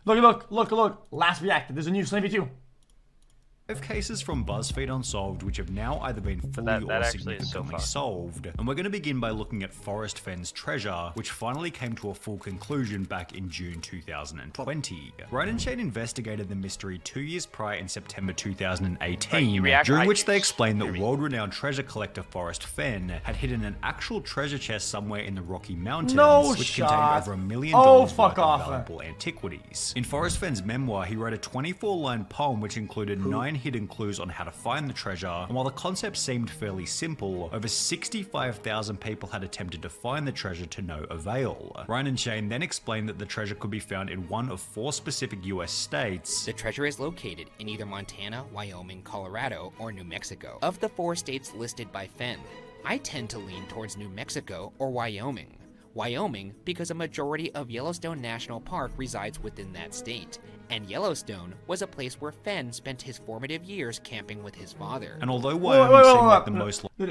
Look. Last reacted. There's a new SunnyV2. 5 cases from BuzzFeed Unsolved which have now either been fully or significantly solved. And we're going to begin by looking at Forrest Fenn's treasure, which finally came to a full conclusion back in June 2020. Ryan and Shane investigated the mystery 2 years prior in September 2018, during which they explained that world-renowned treasure collector Forrest Fenn had hidden an actual treasure chest somewhere in the Rocky Mountains, which contained over $1 million worth of valuable antiquities. In Forrest Fenn's memoir, he wrote a 24-line poem which included 9 hidden clues on how to find the treasure, and while the concept seemed fairly simple, over 65,000 people had attempted to find the treasure to no avail. Ryan and Shane then explained that the treasure could be found in one of 4 specific US states. The treasure is located in either Montana, Wyoming, Colorado, or New Mexico. Of the 4 states listed by Fenn, I tend to lean towards New Mexico or Wyoming. Wyoming because a majority of Yellowstone National Park resides within that state, and Yellowstone was a place where Fenn spent his formative years camping with his father. And although Wyoming seemed like the most... What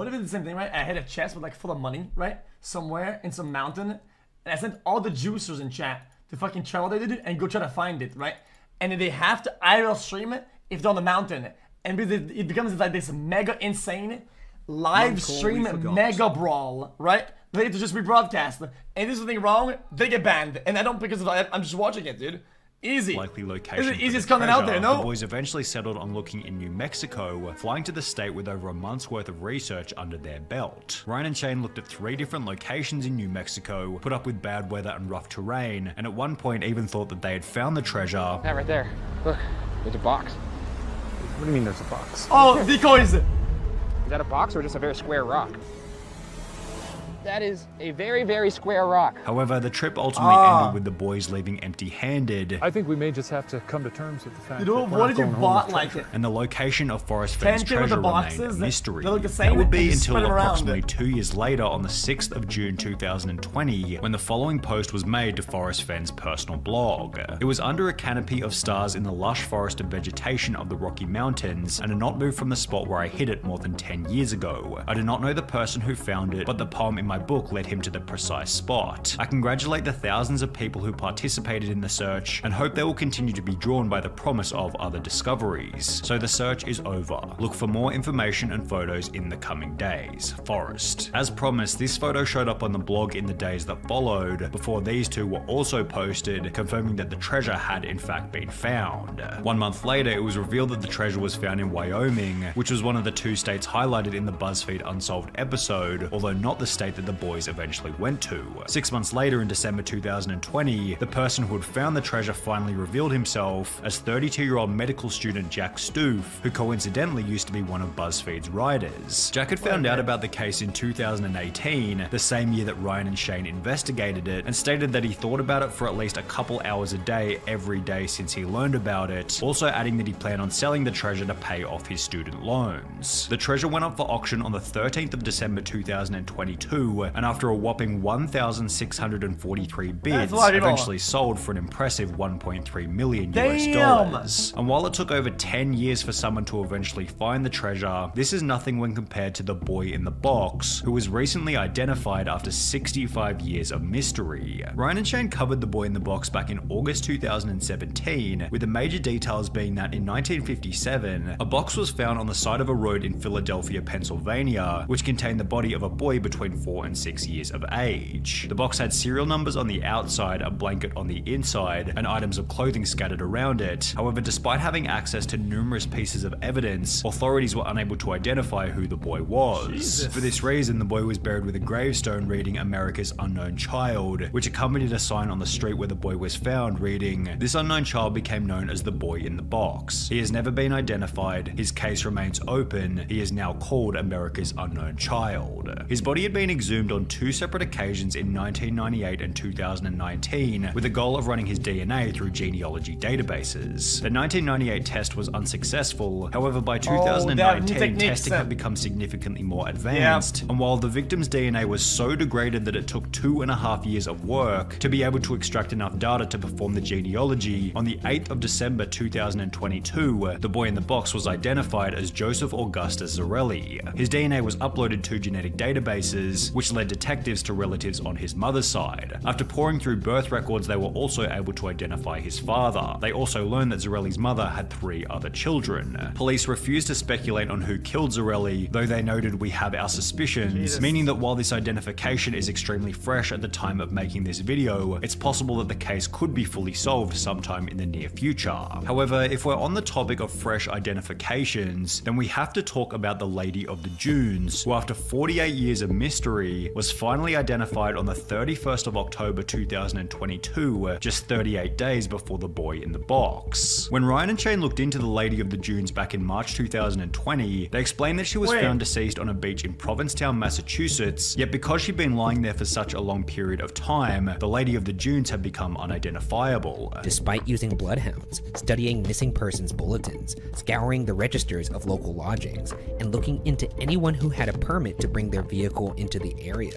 if it's the same thing, right? I had a chest with like full of money, right? Somewhere in some mountain, and I sent all the juicers in chat to fucking travel they did and go try to find it, right? And then they have to IRL stream it if they're on the mountain, and it becomes like this mega insane live stream mega brawl, right? They have to just rebroadcast, and this is the thing wrong, they get banned, and I don't because of I'm just watching it, dude. Easy. Likely location. This is the easiest content out there, no? The boys eventually settled on looking in New Mexico, flying to the state with over a month's worth of research under their belt. Ryan and Shane looked at 3 different locations in New Mexico, put up with bad weather and rough terrain, and at one point even thought that they had found the treasure. Yeah, right there. Look, there's a box. What do you mean there's a box? Oh, decoys! Is that a box or just a very square rock? That is a very, very square rock. However, the trip ultimately ended with the boys leaving empty-handed. I think we may just have to come to terms with the fact that what if you bought like it? And the location of Forrest Fenn's treasure remained a mystery. That would be until approximately 2 years later on the 6th of June 2020, when the following post was made to Forrest Fenn's personal blog. It was under a canopy of stars in the lush forested vegetation of the Rocky Mountains, and had not moved from the spot where I hid it more than 10 years ago. I do not know the person who found it, but the poem in my book led him to the precise spot. I congratulate the thousands of people who participated in the search and hope they will continue to be drawn by the promise of other discoveries. So the search is over. Look for more information and photos in the coming days. Forrest. As promised, this photo showed up on the blog in the days that followed, before these 2 were also posted, confirming that the treasure had in fact been found. 1 month later, it was revealed that the treasure was found in Wyoming, which was one of the 2 states highlighted in the BuzzFeed Unsolved episode, although not the state that the boys eventually went to. 6 months later, in December 2020, the person who had found the treasure finally revealed himself as 32-year-old medical student Jack Stoof, who coincidentally used to be one of BuzzFeed's writers. Jack had found out about the case in 2018, the same year that Ryan and Shane investigated it, and stated that he thought about it for at least a couple hours a day every day since he learned about it, also adding that he planned on selling the treasure to pay off his student loans. The treasure went up for auction on the 13th of December 2022, and after a whopping 1,643 bids, eventually sold for an impressive 1.3 million US dollars. And while it took over 10 years for someone to eventually find the treasure, this is nothing when compared to the boy in the box, who was recently identified after 65 years of mystery. Ryan and Shane covered the boy in the box back in August 2017, with the major details being that in 1957, a box was found on the side of a road in Philadelphia, Pennsylvania, which contained the body of a boy between 4 and 6 years of age. The box had serial numbers on the outside, a blanket on the inside, and items of clothing scattered around it. However, despite having access to numerous pieces of evidence, authorities were unable to identify who the boy was. Jesus. For this reason, the boy was buried with a gravestone reading America's Unknown Child, which accompanied a sign on the street where the boy was found reading, "This unknown child became known as the boy in the box. He has never been identified. His case remains open. He is now called America's Unknown Child." His body had been exhumed on 2 separate occasions in 1998 and 2019, with the goal of running his DNA through genealogy databases. The 1998 test was unsuccessful, however by 2019 testing had become significantly more advanced, and while the victim's DNA was so degraded that it took 2.5 years of work to be able to extract enough data to perform the genealogy, on the 8th of December 2022, the boy in the box was identified as Joseph Augustus Zarelli. His DNA was uploaded to genetic databases, which led detectives to relatives on his mother's side. After pouring through birth records, they were also able to identify his father. They also learned that Zarelli's mother had 3 other children. Police refused to speculate on who killed Zarelli, though they noted we have our suspicions, meaning that while this identification is extremely fresh at the time of making this video, it's possible that the case could be fully solved sometime in the near future. However, if we're on the topic of fresh identifications, then we have to talk about the Lady of the Dunes, who after 48 years of mystery, was finally identified on the 31st of October 2022, just 38 days before the boy in the box. When Ryan and Shane looked into the Lady of the Dunes back in March 2020, they explained that she was found deceased on a beach in Provincetown, Massachusetts, yet because she'd been lying there for such a long period of time, the Lady of the Dunes had become unidentifiable. Despite using bloodhounds, studying missing persons bulletins, scouring the registers of local lodgings, and looking into anyone who had a permit to bring their vehicle into the area,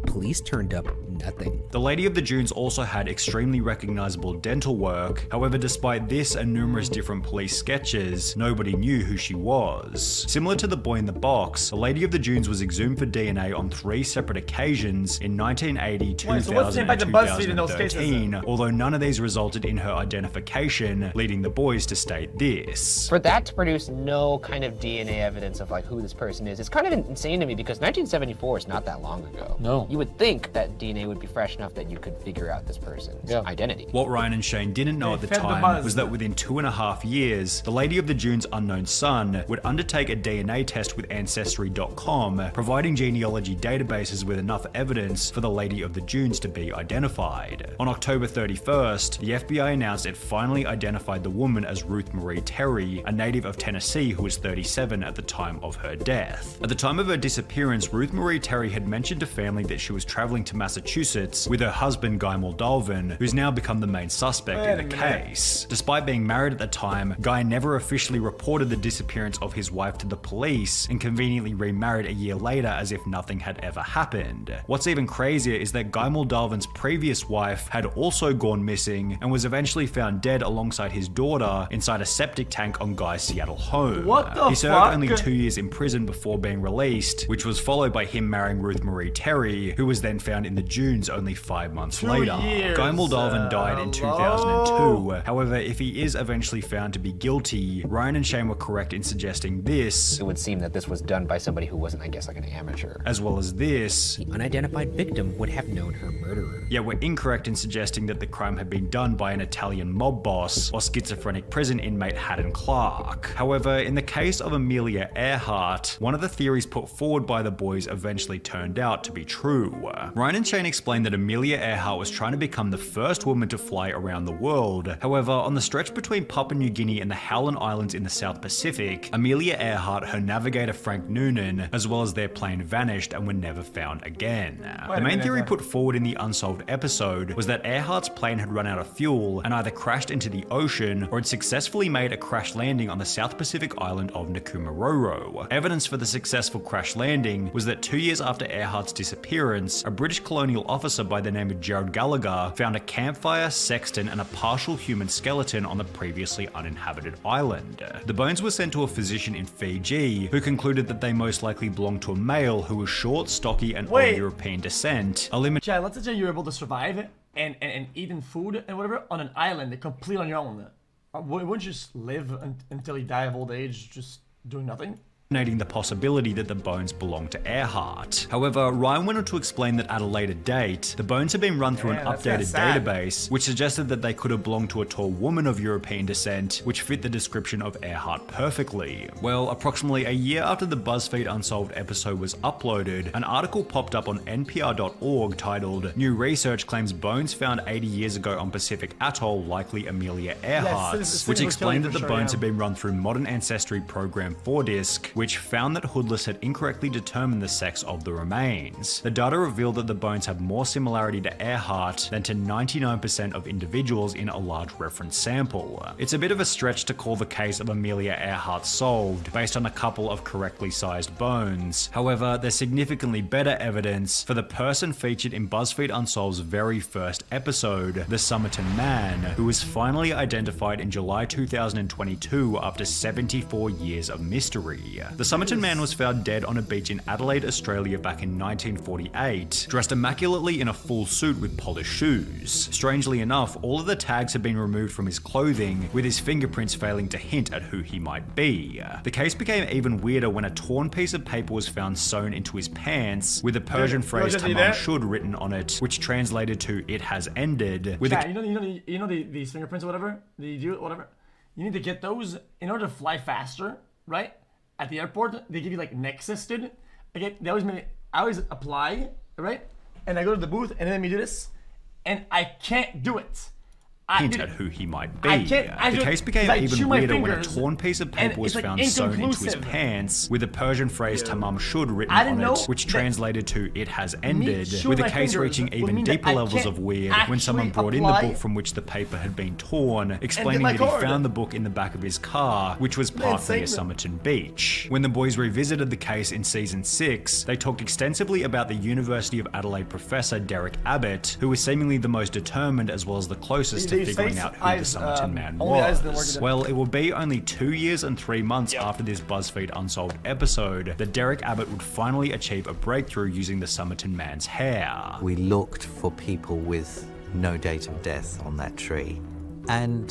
police turned up nothing. The Lady of the Dunes also had extremely recognizable dental work. However, despite this and numerous different police sketches, nobody knew who she was. Similar to the boy in the box, the Lady of the Dunes was exhumed for DNA on 3 separate occasions in 1980, 2000, and 2013, although none of these resulted in her identification, leading the boys to state this. For that to produce no kind of DNA evidence of like who this person is, it's kind of insane to me because 1974 is not that long ago. No. You would think that DNA would be fresh enough that you could figure out this person's identity. What Ryan and Shane didn't know at the time was that within 2.5 years, the Lady of the Dunes' unknown son would undertake a DNA test with Ancestry.com, providing genealogy databases with enough evidence for the Lady of the Dunes to be identified. On October 31st, the FBI announced it finally identified the woman as Ruth Marie Terry, a native of Tennessee who was 37 at the time of her death. At the time of her disappearance, Ruth Marie Terry had mentioned to family that she was traveling to Massachusetts with her husband Guy Moldovan, who's now become the main suspect in the case. Despite being married at the time, Guy never officially reported the disappearance of his wife to the police and conveniently remarried a year later as if nothing had ever happened. What's even crazier is that Guy Moldovan's previous wife had also gone missing and was eventually found dead alongside his daughter inside a septic tank on Guy's Seattle home. What the He served fuck? only 2 years in prison before being released, which was followed by him marrying Ruth Marie Terry, who was then found in the dunes only 5 months later. Guy Moldovan died in 2002. However, if he is eventually found to be guilty, Ryan and Shane were correct in suggesting this, It would seem that this was done by somebody who wasn't, I guess, like an amateur. as well as this, The unidentified victim would have known her murderer. yet were incorrect in suggesting that the crime had been done by an Italian mob boss or schizophrenic prison inmate Haddon Clark. However, in the case of Amelia Earhart, one of the theories put forward by the boys eventually turned out to be true. Ryan and Shane explained that Amelia Earhart was trying to become the first woman to fly around the world. However, on the stretch between Papua New Guinea and the Howland Islands in the South Pacific, Amelia Earhart, her navigator Frank Noonan, as well as their plane vanished and were never found again. The main theory put forward in the Unsolved episode was that Earhart's plane had run out of fuel and either crashed into the ocean or had successfully made a crash landing on the South Pacific island of Nkumaroro. Evidence for the successful crash landing was that 2 years after Earhart's disappearance, a British colonial officer by the name of Gerald Gallagher found a campfire, sextant, and a partial human skeleton on the previously uninhabited island. The bones were sent to a physician in Fiji, who concluded that they most likely belonged to a male who was short, stocky, and of European descent. Chad, let's say you're able to survive and eating food and whatever on an island completely on your own. Wouldn't you just live until you die of old age just doing nothing? Eliminating the possibility that the bones belong to Earhart. However, Ryan went on to explain that at a later date, the bones had been run through an updated database, which suggested that they could have belonged to a tall woman of European descent, which fit the description of Earhart perfectly. Well, approximately a year after the BuzzFeed Unsolved episode was uploaded, an article popped up on NPR.org titled, "New Research Claims Bones Found 80 Years Ago on Pacific Atoll Likely Amelia Earhart's," which explained that the bones had been run through Modern Ancestry Program 4-disc, which found that Hoodless had incorrectly determined the sex of the remains. The data revealed that the bones have more similarity to Earhart than to 99% of individuals in a large reference sample. It's a bit of a stretch to call the case of Amelia Earhart solved based on a couple of correctly sized bones. However, there's significantly better evidence for the person featured in BuzzFeed Unsolved's very first episode, the Somerton Man, who was finally identified in July 2022 after 74 years of mystery. The Somerton man was found dead on a beach in Adelaide, Australia back in 1948, dressed immaculately in a full suit with polished shoes. Strangely enough, all of the tags had been removed from his clothing, with his fingerprints failing to hint at who he might be. The case became even weirder when a torn piece of paper was found sewn into his pants, with the Persian phrase "Tamam shud" written on it, which translated to "it has ended." With these fingerprints or whatever, whatever. You need to get those in order to fly faster, right? At the airport, they give you like Nexus, dude. Okay, I always apply, right? And I go to the booth and then we do this, and I can't do it. Hint at who he might be. The case became even weirder when a torn piece of paper was found sewn into his pants, with the Persian phrase "Tamam shud" written on it, which translated to "it has ended," with the case reaching even deeper levels of weird when someone brought in the book from which the paper had been torn, explaining that he found the book in the back of his car, which was parked near Somerton Beach. When the boys revisited the case in season 6, they talked extensively about the University of Adelaide professor Derek Abbott, who was seemingly the most determined as well as the closest to figuring out who the Somerton man was. Well, it would be only 2 years and 3 months after this BuzzFeed Unsolved episode that Derek Abbott would finally achieve a breakthrough using the Somerton man's hair. We looked for people with no date of death on that tree, and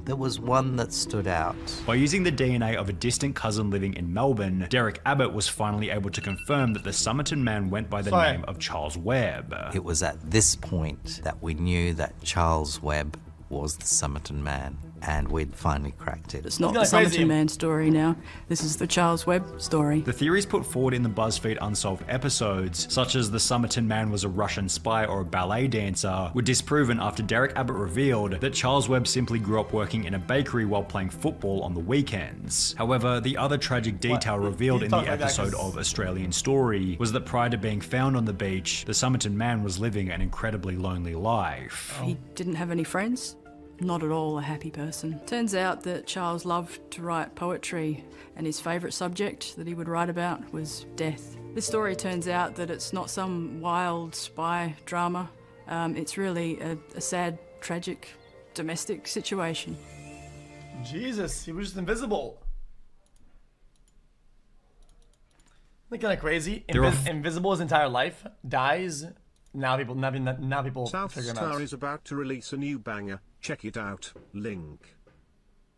there was one that stood out. By using the DNA of a distant cousin living in Melbourne, Derek Abbott was finally able to confirm that the Somerton man went by the name of Charles Webb. It was at this point that we knew that Charles Webb was the Somerton man, and we'd finally cracked it. It's not the Somerton man story now. This is the Charles Webb story. The theories put forward in the BuzzFeed Unsolved episodes, such as the Somerton man was a Russian spy or a ballet dancer, were disproven after Derek Abbott revealed that Charles Webb simply grew up working in a bakery while playing football on the weekends. However, the other tragic detail revealed in the episode of Australian Story was that prior to being found on the beach, the Somerton man was living an incredibly lonely life. He didn't have any friends. Not at all a happy person. Turns out that Charles loved to write poetry, and his favourite subject that he would write about was death. This story turns out that it's not some wild spy drama. It's really a sad, tragic, domestic situation. Jesus, he was just invisible. Isn't that kind of crazy? Invisible his entire life, dies. Now people South figure him out. Star is about to release a new banger. Check it out. Link.